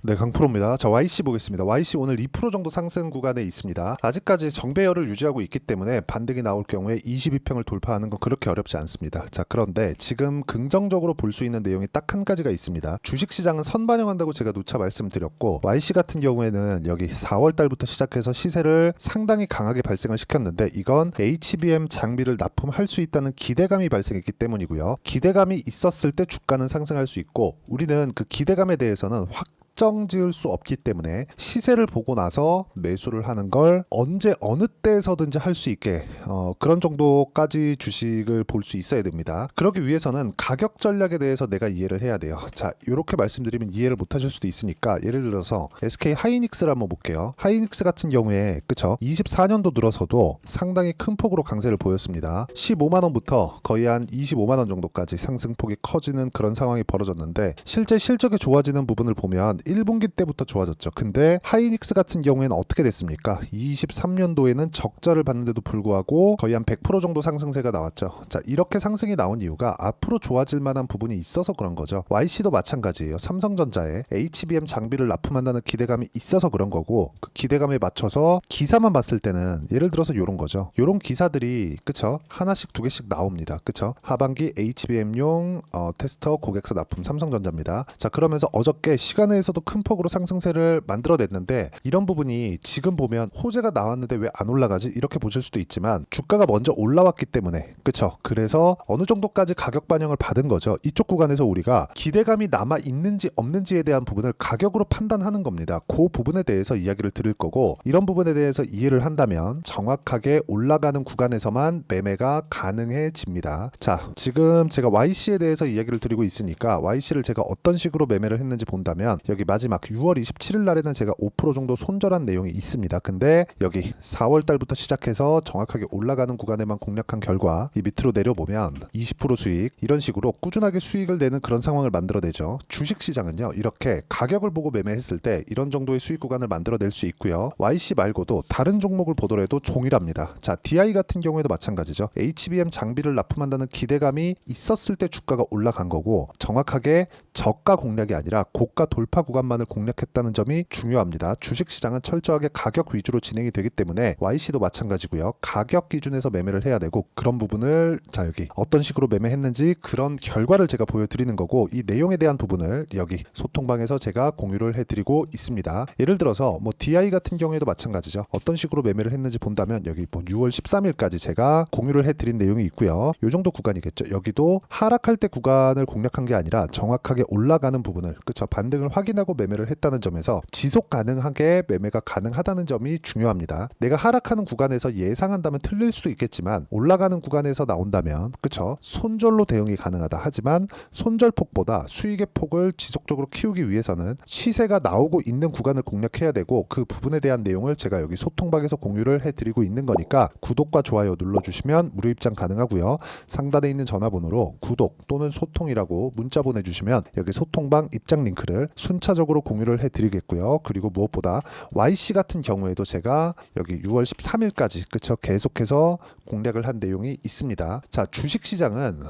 네, 강프로입니다. 자, YC 보겠습니다. YC 오늘 2% 정도 상승 구간에 있습니다. 아직까지 정배열을 유지하고 있기 때문에 반등이 나올 경우에 22평을 돌파하는 건 그렇게 어렵지 않습니다. 자, 그런데 지금 긍정적으로 볼 수 있는 내용이 딱 한 가지가 있습니다. 주식시장은 선반영한다고 제가 누차 말씀드렸고, YC 같은 경우에는 여기 4월 달부터 시작해서 시세를 상당히 강하게 발생을 시켰는데, 이건 HBM 장비를 납품할 수 있다는 기대감이 발생했기 때문이고요. 기대감이 있었을 때 주가는 상승할 수 있고, 우리는 그 기대감에 대해서는 확정 지을 수 없기 때문에 시세를 보고 나서 매수를 하는 걸 언제 어느 때에서든지 할 수 있게 그런 정도까지 주식을 볼 수 있어야 됩니다. 그러기 위해서는 가격 전략에 대해서 내가 이해를 해야 돼요. 자, 이렇게 말씀드리면 이해를 못 하실 수도 있으니까 예를 들어서 SK 하이닉스를 한번 볼게요. 하이닉스 같은 경우에 그쵸? 24년도 들어서도 상당히 큰 폭으로 강세를 보였습니다. 15만원부터 거의 한 25만원 정도까지 상승폭이 커지는 그런 상황이 벌어졌는데, 실제 실적이 좋아지는 부분을 보면 1분기 때부터 좋아졌죠. 근데 하이닉스 같은 경우에는 어떻게 됐습니까? 23년도에는 적자를 받는데도 불구하고 거의 한 100% 정도 상승세가 나왔죠. 자, 이렇게 상승이 나온 이유가 앞으로 좋아질 만한 부분이 있어서 그런 거죠. YC도 마찬가지예요. 삼성전자에 HBM 장비를 납품한다는 기대감이 있어서 그런 거고, 그 기대감에 맞춰서 기사만 봤을 때는 예를 들어서 이런 거죠. 이런 기사들이 그쵸? 하나씩 두 개씩 나옵니다. 그쵸? 하반기 HBM용 테스터 고객사 납품 삼성전자입니다. 자, 그러면서 어저께 시간에서도 큰 폭으로 상승세를 만들어냈는데, 이런 부분이 지금 보면 호재가 나왔는데 왜 안 올라가지? 이렇게 보실 수도 있지만 주가가 먼저 올라왔기 때문에 그쵸? 그래서 어느 정도까지 가격 반영을 받은 거죠. 이쪽 구간에서 우리가 기대감이 남아 있는지 없는지에 대한 부분을 가격으로 판단하는 겁니다. 그 부분에 대해서 이야기를 드릴 거고, 이런 부분에 대해서 이해를 한다면 정확하게 올라가는 구간에서만 매매가 가능해집니다. 자, 지금 제가 YC에 대해서 이야기를 드리고 있으니까 YC를 제가 어떤 식으로 매매를 했는지 본다면, 여기 마지막 6월 27일 날에는 제가 5% 정도 손절한 내용이 있습니다. 근데 여기 4월 달부터 시작해서 정확하게 올라가는 구간에만 공략한 결과 이 밑으로 내려보면 20% 수익, 이런 식으로 꾸준하게 수익을 내는 그런 상황을 만들어내죠. 주식시장은요, 이렇게 가격을 보고 매매했을 때 이런 정도의 수익 구간을 만들어낼 수 있고요. YC 말고도 다른 종목을 보더라도 동일합니다. 자, DI 같은 경우에도 마찬가지죠. HBM 장비를 납품한다는 기대감이 있었을 때 주가가 올라간 거고, 정확하게 저가 공략이 아니라 고가 돌파 구간만을 공략했다는 점이 중요합니다. 주식시장은 철저하게 가격 위주로 진행이 되기 때문에 YC도 마찬가지고요. 가격 기준에서 매매를 해야 되고, 그런 부분을 자, 여기 어떤 식으로 매매했는지 그런 결과를 제가 보여드리는 거고, 이 내용에 대한 부분을 여기 소통방에서 제가 공유를 해드리고 있습니다. 예를 들어서 뭐 DI 같은 경우에도 마찬가지죠. 어떤 식으로 매매를 했는지 본다면 여기 뭐 6월 13일까지 제가 공유를 해드린 내용이 있고요. 이 정도 구간이겠죠. 여기도 하락할 때 구간을 공략한 게 아니라 정확하게 올라가는 부분을 그쵸? 반등을 확인하고 매매를 했다는 점에서 지속 가능하게 매매가 가능하다는 점이 중요합니다. 내가 하락하는 구간에서 예상한다면 틀릴 수도 있겠지만, 올라가는 구간에서 나온다면 그쵸? 손절로 대응이 가능하다. 하지만 손절 폭보다 수익의 폭을 지속적으로 키우기 위해서는 시세가 나오고 있는 구간을 공략해야 되고, 그 부분에 대한 내용을 제가 여기 소통방에서 공유를 해드리고 있는 거니까 구독과 좋아요 눌러주시면 무료 입장 가능하고요. 상단에 있는 전화번호로 구독 또는 소통이라고 문자 보내주시면 여기 소통방 입장 링크를 순차적으로 공유를 해드리겠고요. 그리고 무엇보다 YC 같은 경우에도 제가 여기 6월 13일까지 그쵸? 계속해서 공략을 한 내용이 있습니다. 자, 주식시장은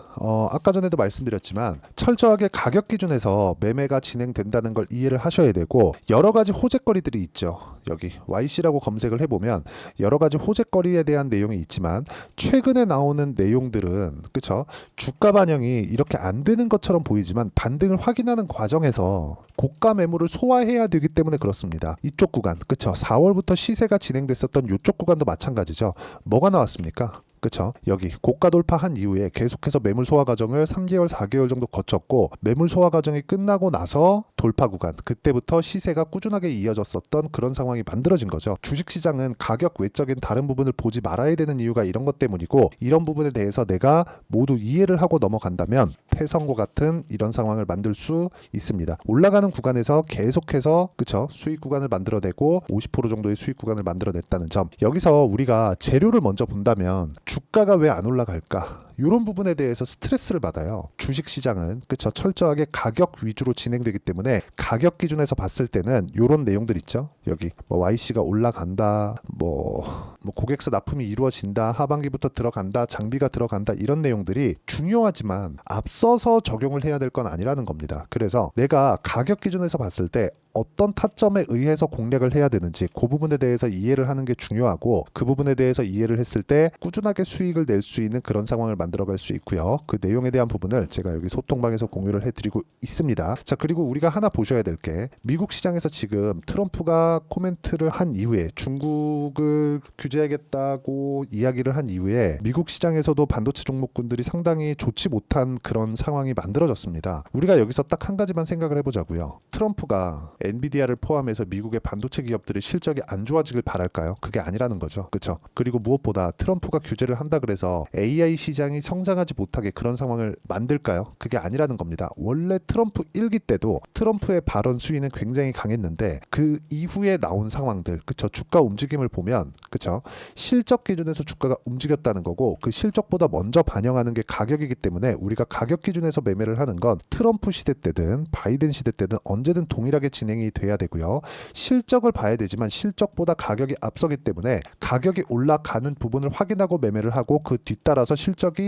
아까 전에도 말씀드렸지만 철저하게 가격 기준에서 매매가 진행된다는 걸 이해를 하셔야 되고, 여러 가지 호재거리들이 있죠. 여기 YC라고 검색을 해보면 여러 가지 호재거리에 대한 내용이 있지만, 최근에 나오는 내용들은 그쵸? 주가 반영이 이렇게 안 되는 것처럼 보이지만 반등을 확인하는 과정에서 고가 매물을 소화해야 되기 때문에 그렇습니다. 이쪽 구간 그쵸? 4월부터 시세가 진행됐었던 이쪽 구간도 마찬가지죠. 뭐가 나왔습니까? 그쵸? 여기 고가 돌파한 이후에 계속해서 매물 소화 과정을 3개월, 4개월 정도 거쳤고, 매물 소화 과정이 끝나고 나서 돌파 구간, 그때부터 시세가 꾸준하게 이어졌었던 그런 상황이 만들어진 거죠. 주식시장은 가격 외적인 다른 부분을 보지 말아야 되는 이유가 이런 것 때문이고, 이런 부분에 대해서 내가 모두 이해를 하고 넘어간다면 패선과 같은 이런 상황을 만들 수 있습니다. 올라가는 구간에서 계속해서 그쵸? 수익 구간을 만들어내고 50% 정도의 수익 구간을 만들어냈다는 점, 여기서 우리가 재료를 먼저 본다면 주가가 왜 안 올라갈까? 이런 부분에 대해서 스트레스를 받아요. 주식시장은 그쵸, 철저하게 가격 위주로 진행되기 때문에 가격 기준에서 봤을 때는 이런 내용들 있죠. 여기 뭐 YC가 올라간다, 뭐 고객사 납품이 이루어진다, 하반기부터 들어간다, 장비가 들어간다, 이런 내용들이 중요하지만 앞서서 적용을 해야 될 건 아니라는 겁니다. 그래서 내가 가격 기준에서 봤을 때 어떤 타점에 의해서 공략을 해야 되는지 그 부분에 대해서 이해를 하는 게 중요하고, 그 부분에 대해서 이해를 했을 때 꾸준하게 수익을 낼 수 있는 그런 상황을 만들어갈 수 있고요. 그 내용에 대한 부분을 제가 여기 소통방에서 공유를 해드리고 있습니다. 자, 그리고 우리가 하나 보셔야 될 게, 미국 시장에서 지금 트럼프가 코멘트를 한 이후에, 중국을 규제하겠다고 이야기를 한 이후에 미국 시장에서도 반도체 종목군들이 상당히 좋지 못한 그런 상황이 만들어졌습니다. 우리가 여기서 딱 한 가지만 생각을 해보자고요. 트럼프가 엔비디아를 포함해서 미국의 반도체 기업들의 실적이 안 좋아지길 바랄까요? 그게 아니라는 거죠. 그렇죠? 그리고 무엇보다 트럼프가 규제를 한다 그래서 AI 시장이 성장하지 못하게 그런 상황을 만들까요? 그게 아니라는 겁니다. 원래 트럼프 1기 때도 트럼프의 발언 수위는 굉장히 강했는데, 그 이후에 나온 상황들, 그쵸? 주가 움직임을 보면, 그쵸? 실적 기준에서 주가가 움직였다는 거고, 그 실적보다 먼저 반영하는 게 가격이기 때문에 우리가 가격 기준에서 매매를 하는 건 트럼프 시대 때든 바이든 시대 때든 언제든 동일하게 진행이 돼야 되고요. 실적을 봐야 되지만 실적보다 가격이 앞서기 때문에 가격이 올라가는 부분을 확인하고 매매를 하고, 그 뒤따라서 실적이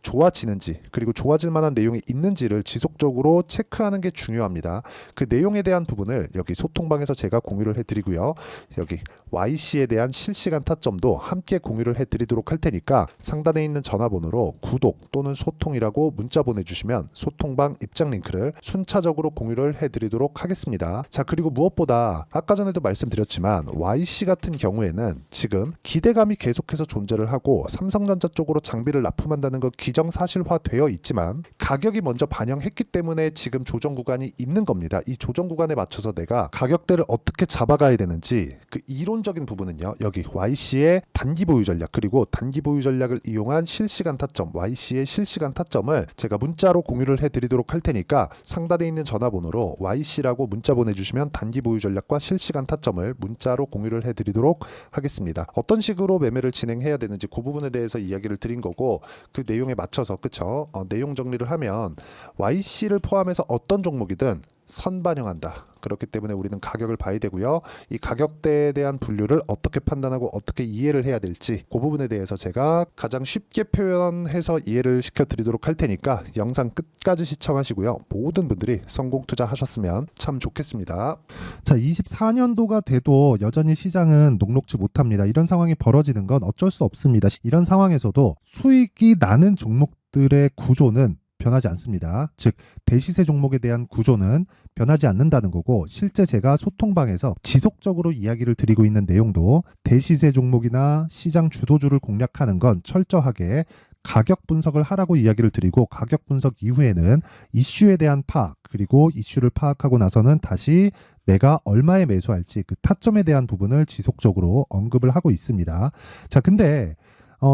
좋아지는지, 그리고 좋아질 만한 내용이 있는지를 지속적으로 체크하는 게 중요합니다. 그 내용에 대한 부분을 여기 소통방에서 제가 공유를 해드리고요. 여기 YC에 대한 실시간 타점도 함께 공유를 해드리도록 할 테니까 상단에 있는 전화번호로 구독 또는 소통이라고 문자 보내주시면 소통방 입장 링크를 순차적으로 공유를 해드리도록 하겠습니다. 자, 그리고 무엇보다 아까 전에도 말씀드렸지만 YC 같은 경우에는 지금 기대감이 계속해서 존재를 하고, 삼성전자 쪽으로 장비를 납품한다는 거 기정사실화되어 있지만 가격이 먼저 반영했기 때문에 지금 조정 구간이 있는 겁니다. 이 조정 구간에 맞춰서 내가 가격대를 어떻게 잡아가야 되는지, 그 이론적인 부분은요, 여기 YC의 단기 보유 전략, 그리고 단기 보유 전략을 이용한 실시간 타점, YC의 실시간 타점을 제가 문자로 공유를 해드리도록 할 테니까 상단에 있는 전화번호로 YC라고 문자 보내주시면 단기 보유 전략과 실시간 타점을 문자로 공유를 해드리도록 하겠습니다. 어떤 식으로 매매를 진행해야 되는지 그 부분에 대해서 이야기를 드린 거고, 그 내용에 맞춰서, 그쵸? 내용 정리를 하면 YC를 포함해서 어떤 종목이든 선반영한다. 그렇기 때문에 우리는 가격을 봐야 되고요. 이 가격대에 대한 분류를 어떻게 판단하고 어떻게 이해를 해야 될지, 그 부분에 대해서 제가 가장 쉽게 표현해서 이해를 시켜드리도록 할 테니까 영상 끝까지 시청하시고요. 모든 분들이 성공 투자하셨으면 참 좋겠습니다. 자, 24년도가 돼도 여전히 시장은 녹록지 못합니다. 이런 상황이 벌어지는 건 어쩔 수 없습니다. 이런 상황에서도 수익이 나는 종목들의 구조는 변하지 않습니다. 즉, 대시세 종목에 대한 구조는 변하지 않는다는 거고, 실제 제가 소통방에서 지속적으로 이야기를 드리고 있는 내용도 대시세 종목이나 시장 주도주를 공략하는 건 철저하게 가격 분석을 하라고 이야기를 드리고, 가격 분석 이후에는 이슈에 대한 파악, 그리고 이슈를 파악하고 나서는 다시 내가 얼마에 매수할지 그 타점에 대한 부분을 지속적으로 언급을 하고 있습니다. 자, 근데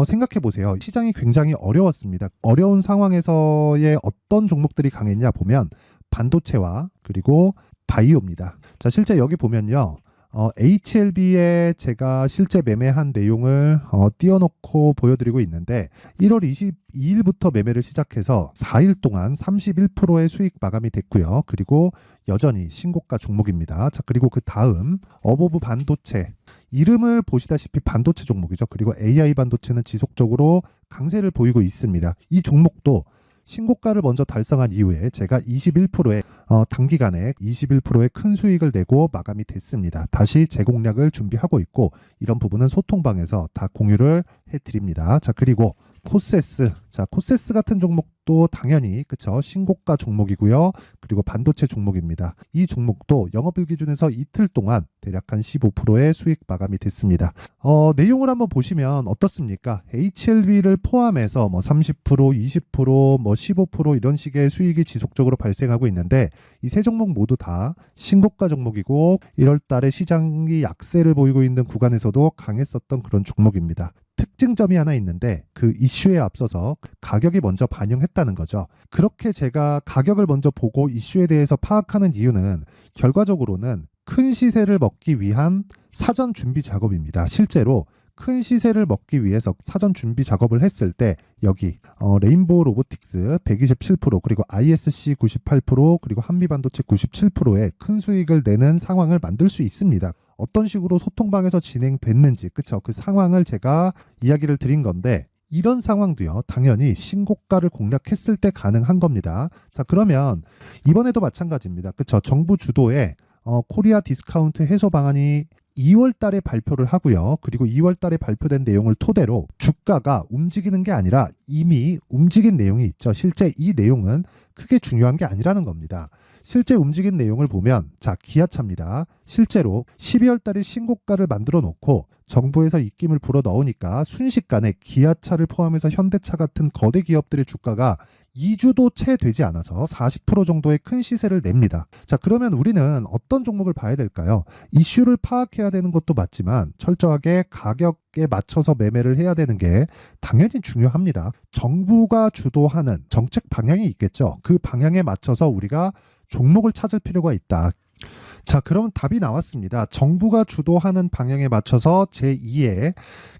생각해 보세요. 시장이 굉장히 어려웠습니다. 어려운 상황에서의 어떤 종목들이 강했냐 보면 반도체와 그리고 바이오입니다. 자, 실제 여기 보면요. HLB에 제가 실제 매매한 내용을 띄워놓고 보여드리고 있는데, 1월 22일부터 매매를 시작해서 4일 동안 31%의 수익 마감이 됐고요. 그리고 여전히 신고가 종목입니다. 자, 그리고 그 다음 어보브 반도체, 이름을 보시다시피 반도체 종목이죠. 그리고 AI 반도체는 지속적으로 강세를 보이고 있습니다. 이 종목도 신고가를 먼저 달성한 이후에 제가 21%의 단기간에 21%의 큰 수익을 내고 마감이 됐습니다. 다시 재공략을 준비하고 있고, 이런 부분은 소통방에서 다 공유를 해드립니다. 자, 그리고 코세스, 자, 코세스 같은 종목도 당연히 그쵸, 신고가 종목이고요. 그리고 반도체 종목입니다. 이 종목도 영업일 기준에서 이틀 동안 대략 한 15%의 수익 마감이 됐습니다. 내용을 한번 보시면 어떻습니까? HLB를 포함해서 뭐 30%, 20%, 뭐 15% 이런 식의 수익이 지속적으로 발생하고 있는데, 이 세 종목 모두 다 신고가 종목이고 1월 달에 시장이 약세를 보이고 있는 구간에서도 강했었던 그런 종목입니다. 특징점이 하나 있는데, 그 이슈에 앞서서 가격이 먼저 반영했다는 거죠. 그렇게 제가 가격을 먼저 보고 이슈에 대해서 파악하는 이유는 결과적으로는 큰 시세를 먹기 위한 사전 준비 작업입니다. 실제로 큰 시세를 먹기 위해서 사전 준비 작업을 했을 때 여기 레인보우 로보틱스 127% 그리고 ISC 98% 그리고 한미반도체 97%의 큰 수익을 내는 상황을 만들 수 있습니다. 어떤 식으로 소통방에서 진행됐는지 그쵸? 그 상황을 제가 이야기를 드린 건데 이런 상황도요 당연히 신고가를 공략했을 때 가능한 겁니다. 자 그러면 이번에도 마찬가지입니다. 그쵸? 정부 주도의 코리아 디스카운트 해소 방안이 2월 달에 발표를 하고요. 그리고 2월 달에 발표된 내용을 토대로 주가가 움직이는 게 아니라 이미 움직인 내용이 있죠. 실제 이 내용은 크게 중요한 게 아니라는 겁니다. 실제 움직인 내용을 보면 자 기아차입니다. 실제로 12월 달에 신고가를 만들어 놓고 정부에서 입김을 불어 넣으니까 순식간에 기아차를 포함해서 현대차 같은 거대 기업들의 주가가 2주도 채 되지 않아서 40% 정도의 큰 시세를 냅니다. 자, 그러면 우리는 어떤 종목을 봐야 될까요? 이슈를 파악해야 되는 것도 맞지만 철저하게 가격에 맞춰서 매매를 해야 되는 게 당연히 중요합니다. 정부가 주도하는 정책 방향이 있겠죠. 그 방향에 맞춰서 우리가 종목을 찾을 필요가 있다. 자, 그럼 답이 나왔습니다. 정부가 주도하는 방향에 맞춰서 제2의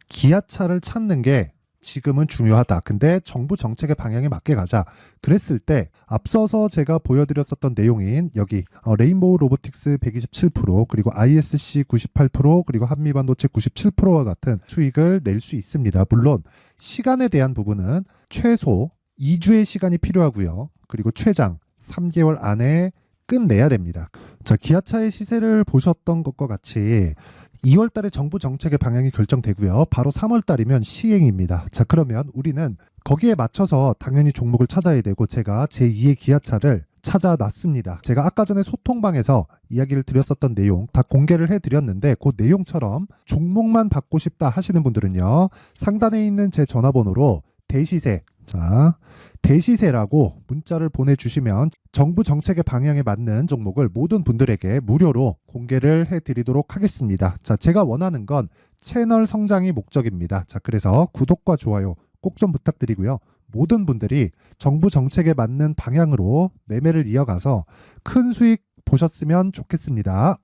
기아차를 찾는 게 지금은 중요하다. 근데 정부 정책의 방향에 맞게 가자. 그랬을 때 앞서서 제가 보여드렸었던 내용인 여기 레인보우 로보틱스 127% 그리고 ISC 98% 그리고 한미반도체 97%와 같은 수익을 낼 수 있습니다. 물론 시간에 대한 부분은 최소 2주의 시간이 필요하고요. 그리고 최장 3개월 안에 끝내야 됩니다. 자, 기아차의 시세를 보셨던 것과 같이 2월 달에 정부 정책의 방향이 결정되고요. 바로 3월 달이면 시행입니다. 자, 그러면 우리는 거기에 맞춰서 당연히 종목을 찾아야 되고 제가 제2의 기아차를 찾아놨습니다. 제가 아까 전에 소통방에서 이야기를 드렸었던 내용 다 공개를 해드렸는데 그 내용처럼 종목만 받고 싶다 하시는 분들은요. 상단에 있는 제 전화번호로 대시세 자, 대시세라고 문자를 보내주시면 정부 정책의 방향에 맞는 종목을 모든 분들에게 무료로 공개를 해드리도록 하겠습니다. 자, 제가 원하는 건 채널 성장이 목적입니다. 자, 그래서 구독과 좋아요 꼭 좀 부탁드리고요. 모든 분들이 정부 정책에 맞는 방향으로 매매를 이어가서 큰 수익 보셨으면 좋겠습니다.